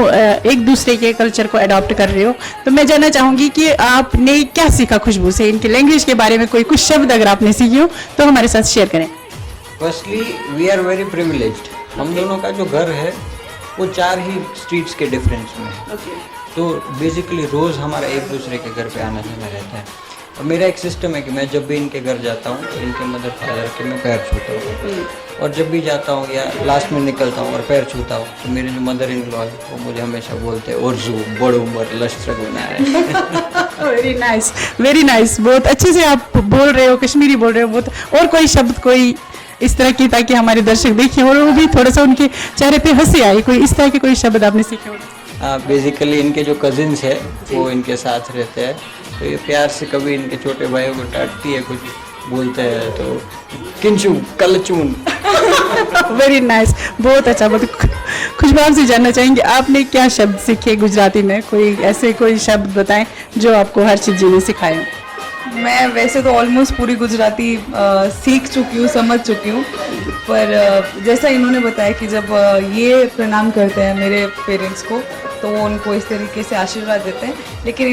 एक दूसरे के कल्चर को अडॉप्ट कर रहे हो, तो मैं जानना चाहूँगी कि आपने क्या सीखा खुशबू से, इनकी लैंग्वेज के बारे में कोई कुछ शब्द अगर आपने सीखे हो तो हमारे साथ शेयर करें। Firstly we are very privileged. हम दोनों का जो घर है वो 4 ही स्ट्रीट्स के डिफरेंस में है। तो बेसिकली रोज़ हमारा एक दूसरे के घर पे आना जाना रहता है। और मेरा एक सिस्टम है कि मैं जब भी इनके घर जाता हूँ तो इनके मदर फादर के मैं पैर छूता हूँ, और जब भी जाता हूँ या लास्ट में निकलता हूँ और पैर छूता हूँ तो मेरे जो मदर इन लॉ है वो मुझे हमेशा बोलते हैं और जो बड़ उम्र लश्कर गुना है। वेरी नाइस, बहुत अच्छे से आप बोल रहे हो, कश्मीरी बोल रहे हो बहुत। और कोई शब्द कोई इस तरह की, ताकि हमारे दर्शक देखें और वो भी थोड़ा सा उनके चेहरे पे हंसी आए, कोई इस तरह के कोई शब्द आपने सीखे हो? बेसिकली इनके जो कजिन्स है वो इनके साथ रहते हैं, तो ये प्यार से कभी इनके छोटे भाइयों को डांटती है, कुछ बोलते हैं तो किंचू कलचून। वेरी नाइस, बहुत अच्छा। बहुत खुशबू आपसे जानना चाहेंगे आपने क्या शब्द सीखे गुजराती में, कोई ऐसे कोई शब्द बताएं जो आपको हर चीज़ जी ने सिखाए हो? मैं वैसे तो ऑलमोस्ट पूरी गुजराती सीख चुकी हूँ, समझ चुकी हूँ, पर जैसा इन्होंने बताया कि जब ये प्रणाम करते हैं मेरे पेरेंट्स को तो वो उनको इस तरीके से आशीर्वाद देते हैं, लेकिन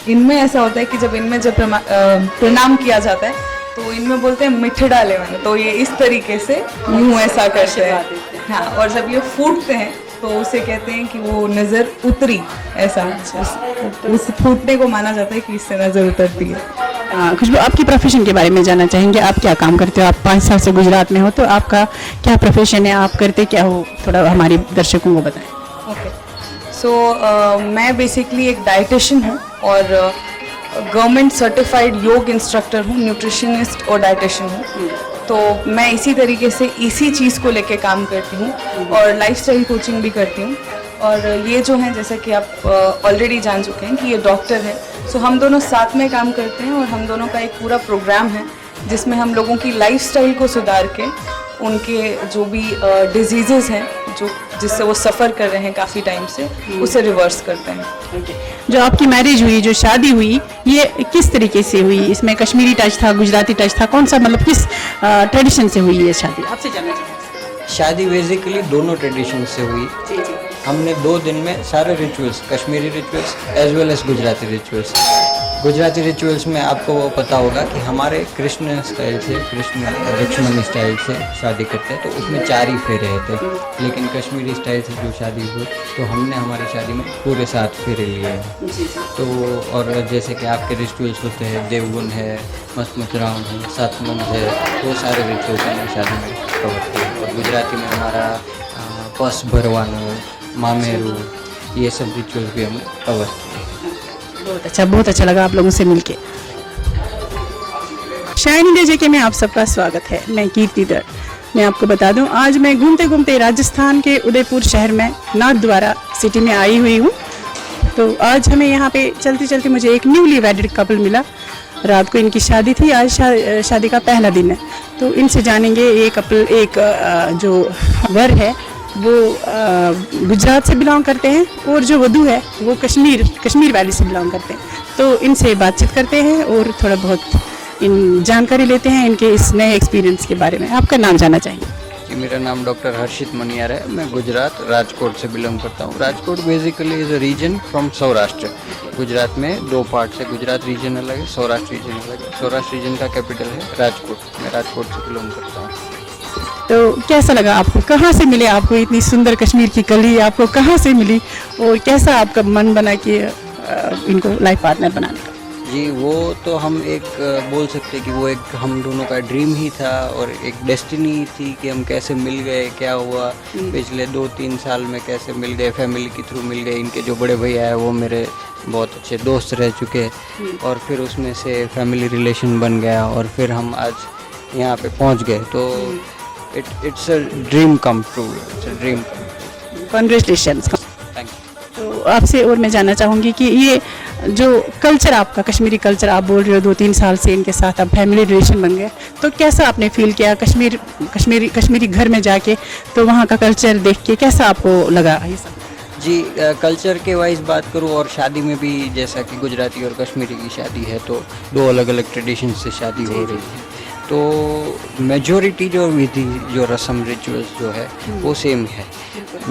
इनमें ऐसा होता है कि जब इनमें जब प्रणाम किया जाता है तो इनमें बोलते हैं मिठड़ा लेवन, तो ये इस तरीके से यूँ ऐसा करते हैं। हाँ, और जब ये फूटते हैं तो उसे कहते हैं कि वो नज़र उतरी, ऐसा उस फूटने को माना जाता है कि इससे नज़र उतरती है। खुशबू, आपकी प्रोफेशन के बारे में जानना चाहेंगे, आप क्या काम करते हो? आप 5 साल से गुजरात में हो, तो आपका क्या प्रोफेशन है, आप करते क्या हो, थोड़ा हमारे दर्शकों को बताएं। ओके, सो मैं बेसिकली एक डाइटिशियन हूँ और गवर्नमेंट सर्टिफाइड योग इंस्ट्रक्टर हूँ, न्यूट्रिशनिस्ट और डाइटिशियन हूँ। तो मैं इसी तरीके से इसी चीज़ को लेके काम करती हूँ और लाइफस्टाइल कोचिंग भी करती हूँ। और ये जो हैं, जैसा कि आप ऑलरेडी जान चुके हैं कि ये डॉक्टर है, सो हम दोनों साथ में काम करते हैं और हम दोनों का एक पूरा प्रोग्राम है जिसमें हम लोगों की लाइफस्टाइल को सुधार के उनके जो भी डिजीज़ेज़ हैं जो जिससे वो सफ़र कर रहे हैं काफ़ी टाइम से, उसे रिवर्स करते हैं। जो आपकी मैरिज हुई, जो शादी हुई, ये किस तरीके से हुई? इसमें कश्मीरी टच था, गुजराती टच था, कौन सा, मतलब किस ट्रेडिशन से हुई ये शादी? आपसे जानना चाहूँगा। शादी बेसिकली दोनों ट्रेडिशन से हुई। हमने 2 दिन में सारे rituals, Kashmiri rituals as well as Gujarati rituals. Gujarati rituals में आपको वो पता होगा कि हमारे कृष्ण स्टाइल से, कृष्ण लक्ष्मण स्टाइल से शादी करते हैं तो उसमें 4 ही फेरे रहते हैं, लेकिन कश्मीरी स्टाइल से जो शादी हुई तो हमने हमारी शादी में पूरे 7 फेरे लिए हैं। तो और जैसे कि आपके रिचुअल्स होते हैं, देवगुन है, मस्त मुचराम है, सातमंद है, वो सारे रिचुअल्स हमने शादी में कवर किए। और गुजराती में हमारा पस भरवानो, मामेरू, ये सब रिचुअल्स भी हमने कवर किए। बहुत अच्छा लगा आप लोगों से मिलके। शाइन इंडिया जेके में आप सबका स्वागत है। मैं कीर्ति दत्त। मैं आपको बता दूं, आज मैं घूमते घूमते राजस्थान के उदयपुर शहर में नाथद्वारा सिटी में आई हुई हूँ। तो आज हमें यहाँ पे चलते चलते मुझे एक न्यूली वेडेड कपल मिला। रात को इनकी शादी थी, आज शादी का पहला दिन है। तो इनसे जानेंगे, ये कपल, एक जो वर है वो गुजरात से बिलोंग करते हैं और जो वधू है वो कश्मीर वैली से बिलोंग करते हैं। तो इनसे बातचीत करते हैं और थोड़ा बहुत इन जानकारी लेते हैं इनके इस नए एक्सपीरियंस के बारे में। आपका नाम जानना चाहिए? जी, मेरा नाम डॉक्टर हर्षित मनियार है। मैं गुजरात राजकोट से बिलोंग करता हूँ। Rajkot basically is a region from Saurashtra. Gujarat में 2 पार्ट्स है, गुजरात रीजन अलग है, सौराष्ट्र रीजन अलग है। सौराष्ट्र रीजन का कैपिटल है राजकोट। मैं राजकोट से बिलोंग करता हूँ। तो कैसा लगा आपको, कहाँ से मिले आपको इतनी सुंदर कश्मीर की कली, आपको कहाँ से मिली और कैसा आपका मन बना कि इनको लाइफ पार्टनर बनाने का? जी, वो तो हम एक बोल सकते हैं कि वो एक हम दोनों का ड्रीम ही था और एक डेस्टिनी थी कि हम कैसे मिल गए, क्या हुआ पिछले 2-3 साल में, कैसे मिल गए, फैमिली के थ्रू मिल गए। इनके जो बड़े भैया है वो मेरे बहुत अच्छे दोस्त रह चुके और फिर उसमें से फैमिली रिलेशन बन गया और फिर हम आज यहाँ पे पहुँच गए। तो it's a dream come true, it's a dream. Congratulations. Thank you. तो आपसे और मैं जानना चाहूँगी कि ये जो कल्चर आपका, कश्मीरी कल्चर आप बोल रहे हो 2-3 साल से इनके साथ अब फैमिली रिलेशन बन गए, तो कैसा आपने फील किया कश्मीरी घर में जाके, तो वहाँ का कल्चर देख के कैसा आपको लगा ये सब? जी, कल्चर के वाइज बात करूँ और शादी में भी, जैसा कि गुजराती और कश्मीरी की शादी है तो 2 अलग अलग ट्रेडिशन से शादी हो रही है। तो मेजॉरिटी जो विधि जो रस्म रिचुअल्स जो है वो सेम है,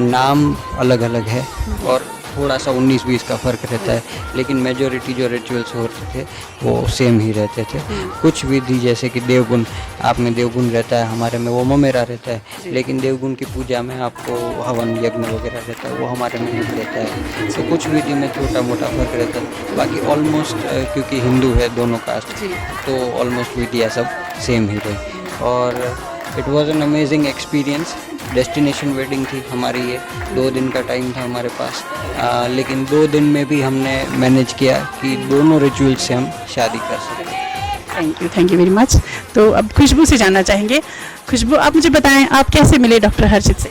नाम अलग अलग है और थोड़ा सा 19-20 का फ़र्क रहता है, लेकिन मेजॉरिटी जो रिचुअल्स होते थे वो सेम ही रहते थे। कुछ विधि जैसे कि देवगुण, आप में देवगुण रहता है, हमारे में वो ममेरा रहता है, लेकिन देवगुण की पूजा में आपको हवन यज्ञ वगैरह रहता है, वो हमारे में नहीं रहता है। तो कुछ विधि में छोटा मोटा फ़र्क रहता है, बाकी ऑलमोस्ट क्योंकि हिंदू है दोनों कास्ट, तो ऑलमोस्ट विधियाँ सब सेम ही रही। और it was an amazing experience. Destination wedding थी हमारी, ये 2 दिन का टाइम था हमारे पास, लेकिन 2 दिन में भी हमने मैनेज किया कि दोनों रिचुअल से हम शादी कर सकें। Thank you very much. तो अब खुशबू से जानना चाहेंगे। खुशबू, आप मुझे बताएं आप कैसे मिले डॉक्टर हर्षित से?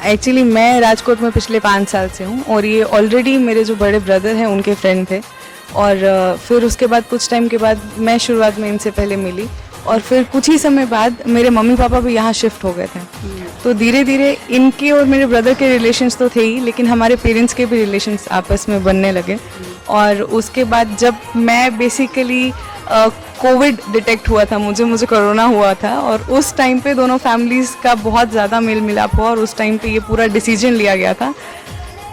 एक्चुअली मैं राजकोट में पिछले 5 साल से हूँ और ये ऑलरेडी मेरे जो बड़े ब्रदर हैं उनके फ्रेंड थे, और फिर उसके बाद कुछ टाइम के बाद मैं शुरुआत में इनसे पहले मिली, और फिर कुछ ही समय बाद मेरे मम्मी पापा भी यहाँ शिफ्ट हो गए थे। तो धीरे धीरे इनके और मेरे ब्रदर के रिलेशंस तो थे ही, लेकिन हमारे पेरेंट्स के भी रिलेशंस आपस में बनने लगे। और उसके बाद जब मैं बेसिकली कोविड डिटेक्ट हुआ था, मुझे कोरोना हुआ था, और उस टाइम पे दोनों फैमिलीज़ का बहुत ज़्यादा मेल मिलाप हुआ और उस टाइम पे ये पूरा डिसीजन लिया गया था।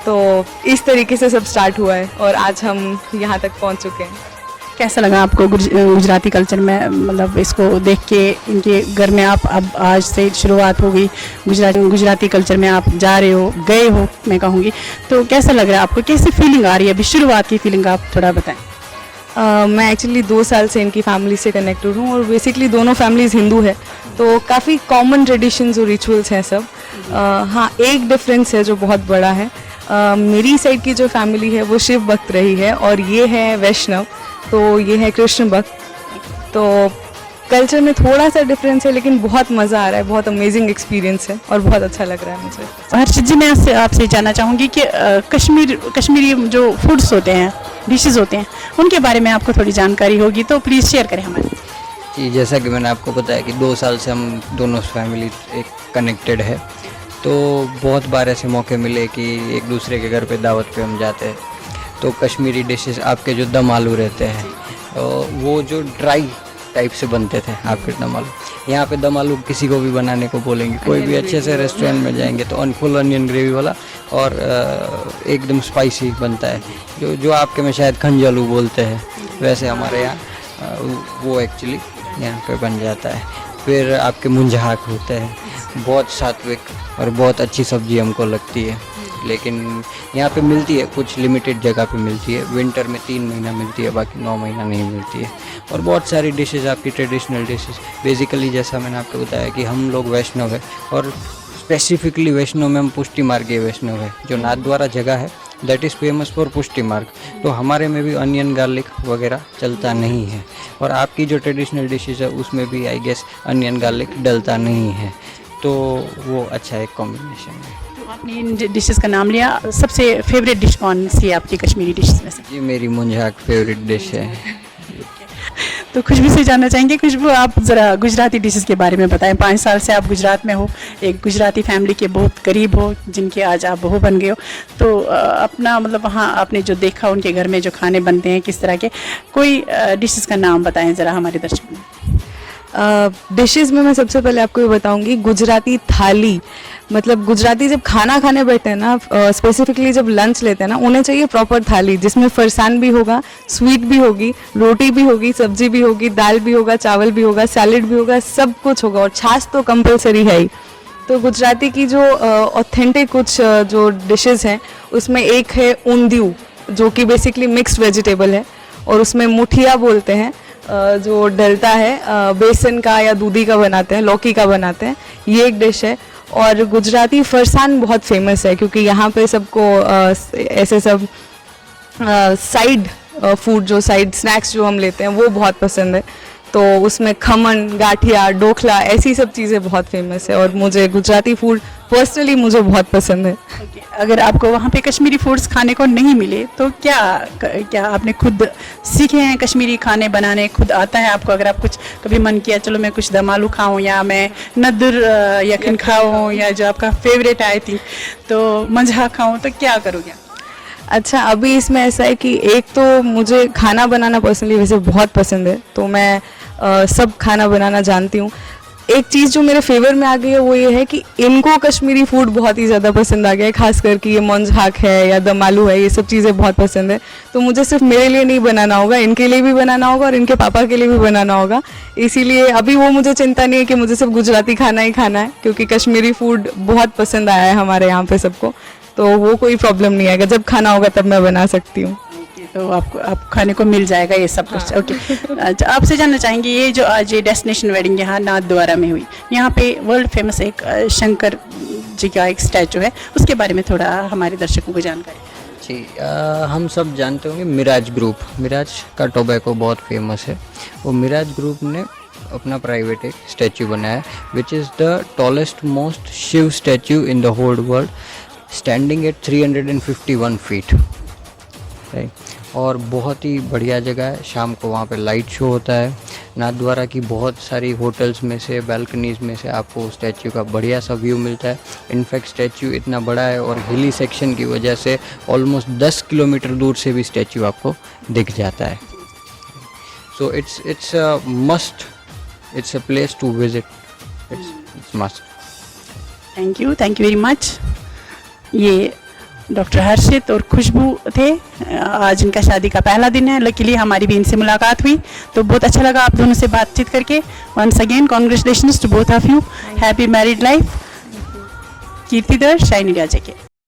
तो इस तरीके से सब स्टार्ट हुआ है और आज हम यहाँ तक पहुँच चुके हैं। कैसा लगा आपको गुजराती कल्चर में, मतलब इसको देख के इनके घर में आप अब आज से शुरुआत हो गई, गुजराती कल्चर में आप जा रहे हो, गए हो मैं कहूँगी, तो कैसा लग रहा है आपको, कैसी फीलिंग आ रही है अभी, शुरुआत की फीलिंग आप थोड़ा बताएं। मैं एक्चुअली 2 साल से इनकी फैमिली से कनेक्टेड हूँ और बेसिकली दोनों फैमिलीज़ हिंदू है, तो काफ़ी कॉमन ट्रेडिशंस और रिचुअल्स हैं सब। हाँ, एक डिफरेंस है जो बहुत बड़ा है। मेरी साइड की जो फैमिली है वो शिव भक्त रही है और ये है वैष्णव, तो ये है कृष्ण भक्त। तो कल्चर में थोड़ा सा डिफरेंस है, लेकिन बहुत मज़ा आ रहा है, बहुत अमेजिंग एक्सपीरियंस है और बहुत अच्छा लग रहा है मुझे। हर्षित जी, मैं आपसे जानना चाहूँगी कि कश्मीरी जो फूड्स होते हैं, डिशेस होते हैं, उनके बारे में आपको थोड़ी जानकारी होगी तो प्लीज़ शेयर करें हमारे। जी, जैसा कि मैंने आपको बताया कि 2 साल से हम दोनों फैमिली एक कनेक्टेड है, तो बहुत बार ऐसे मौके मिले कि एक दूसरे के घर पे दावत पे हम जाते हैं, तो कश्मीरी डिशेस आपके जो दम आलू रहते हैं, वो जो ड्राई टाइप से बनते थे आपके दम आलू, यहाँ पे दम आलू किसी को भी बनाने को बोलेंगे, कोई भी अच्छे से रेस्टोरेंट में जाएंगे तो फुल अनियन ग्रेवी वाला और एकदम स्पाइसी बनता है, जो आपके में शायद खंजालू बोलते हैं, वैसे हमारे यहाँ वो एक्चुअली यहाँ पे बन जाता है। फिर आपके मुंजहाक होते हैं, बहुत सात्विक और बहुत अच्छी सब्जी हमको लगती है, लेकिन यहाँ पे मिलती है, कुछ लिमिटेड जगह पे मिलती है, विंटर में 3 महीना मिलती है, बाकी 9 महीना नहीं मिलती है। और बहुत सारी डिशेज़ आपकी ट्रेडिशनल डिशेज़, बेसिकली जैसा मैंने आपको बताया कि हम लोग वैष्णव है और स्पेसिफिकली वैष्णव में हम पुष्टि मार्गीय वैष्णव है, जो नाथद्वारा जगह है दैट इज़ फेमस फॉर पुष्टि मार्ग, तो हमारे में भी अनियन गार्लिक वगैरह चलता नहीं है, और आपकी जो ट्रेडिशनल डिशेज़ है उसमें भी आई गेस अनियन गार्लिक डलता नहीं है, तो वो अच्छा एक कॉम्बिनेशन है। आपने इन डिशेस का नाम लिया, सबसे फेवरेट डिश कौन सी है आपकी कश्मीरी डिशेस में से? जी, मेरी मुंजहाक फेवरेट डिश है। तो खुशबू से जानना चाहेंगे। खुशबू, आप ज़रा गुजराती डिशेस के बारे में बताएं। 5 साल से आप गुजरात में हो, एक गुजराती फैमिली के बहुत करीब हो, जिनके आज आप बहू बन गए हो, तो अपना मतलब वहाँ आपने जो देखा उनके घर में जो खाने बनते हैं किस तरह के, कोई डिशेस का नाम बताएं ज़रा हमारे दर्शकों को। डिशेस में मैं सबसे पहले आपको ये बताऊंगी, गुजराती थाली, मतलब गुजराती जब खाना खाने बैठते हैं ना, स्पेसिफिकली जब लंच लेते हैं ना, उन्हें चाहिए प्रॉपर थाली जिसमें फरसान भी होगा, स्वीट भी होगी, रोटी भी होगी, सब्जी भी होगी, दाल भी होगा, चावल भी होगा, सैलेड भी होगा, सब कुछ होगा, और छाछ तो कंपलसरी है ही। तो गुजराती की जो ऑथेंटिक कुछ जो डिशेस हैं उसमें एक है ऊंधियू, जो कि बेसिकली मिक्स्ड वेजिटेबल है, और उसमें मुठिया बोलते हैं, जो डलता है बेसन का या दूधी का बनाते हैं, लौकी का बनाते हैं, ये एक डिश है। और गुजराती फरसान बहुत फेमस है क्योंकि यहाँ पे सबको ऐसे सब साइड फूड, जो साइड स्नैक्स जो हम लेते हैं वो बहुत पसंद है, तो उसमें खमन, गाठिया, डोखला, ऐसी सब चीज़ें बहुत फेमस है, और मुझे गुजराती फूड पर्सनली मुझे बहुत पसंद है। अगर आपको वहाँ पे कश्मीरी फूड्स खाने को नहीं मिले तो क्या आपने खुद सीखे हैं कश्मीरी खाने बनाने, खुद आता है आपको? अगर आप कुछ कभी मन किया चलो मैं कुछ दम आलू खाऊं या मैं नद्दुर यखन खाऊं या जो आपका फेवरेट आई थी तो मंझा खाऊं, तो क्या करोगे? अच्छा, अभी इसमें ऐसा है कि एक तो मुझे खाना बनाना पर्सनली वैसे बहुत पसंद है, तो मैं सब खाना बनाना जानती हूँ। एक चीज़ जो मेरे फेवर में आ गई है वो ये है कि इनको कश्मीरी फूड बहुत ही ज़्यादा पसंद आ गया है, खास करके ये मंज हाक है या दम आलू है, ये सब चीज़ें बहुत पसंद है। तो मुझे सिर्फ मेरे लिए नहीं बनाना होगा, इनके लिए भी बनाना होगा और इनके पापा के लिए भी बनाना होगा। इसीलिए अभी वो मुझे चिंता नहीं है कि मुझे सिर्फ गुजराती खाना ही खाना है, क्योंकि कश्मीरी फूड बहुत पसंद आया है हमारे यहाँ पे सबको, तो वो कोई प्रॉब्लम नहीं आएगा। जब खाना होगा तब मैं बना सकती हूँ। तो आप खाने को मिल जाएगा ये सब कुछ। ओके, अच्छा, आपसे जानना चाहेंगे ये जो आज ये डेस्टिनेशन वेडिंग यहाँ नाथद्वारा में हुई, यहाँ पे वर्ल्ड फेमस एक शंकर जी का एक स्टैचू है, उसके बारे में थोड़ा हमारे दर्शकों को जानकारी। जी, हम सब जानते होंगे मिराज ग्रुप, मिराज का टोबैको बहुत फेमस है। वो मिराज ग्रुप ने अपना प्राइवेट एक स्टैचू बनाया है, which is the tallest most Shiv statue in the whole world, standing at 351 feet, right. और बहुत ही बढ़िया जगह है, शाम को वहाँ पे लाइट शो होता है। नाथद्वारा की बहुत सारी होटल्स में से, बालकनीज में से आपको स्टैचू का बढ़िया सा व्यू मिलता है। इनफैक्ट स्टैचू इतना बड़ा है और हिली सेक्शन की वजह से ऑलमोस्ट 10 किलोमीटर दूर से भी स्टैचू आपको दिख जाता है। So it's a must, it's a place to visit, it's must. Thank you very much. ये डॉक्टर हर्षित और खुशबू थे। आज इनका शादी का पहला दिन है, लकीली हमारी भी इनसे मुलाकात हुई, तो बहुत अच्छा लगा आप दोनों से बातचीत करके। Once again congratulations to both of you, happy married life. कीर्तिदर, शाइन इंडिया जेके।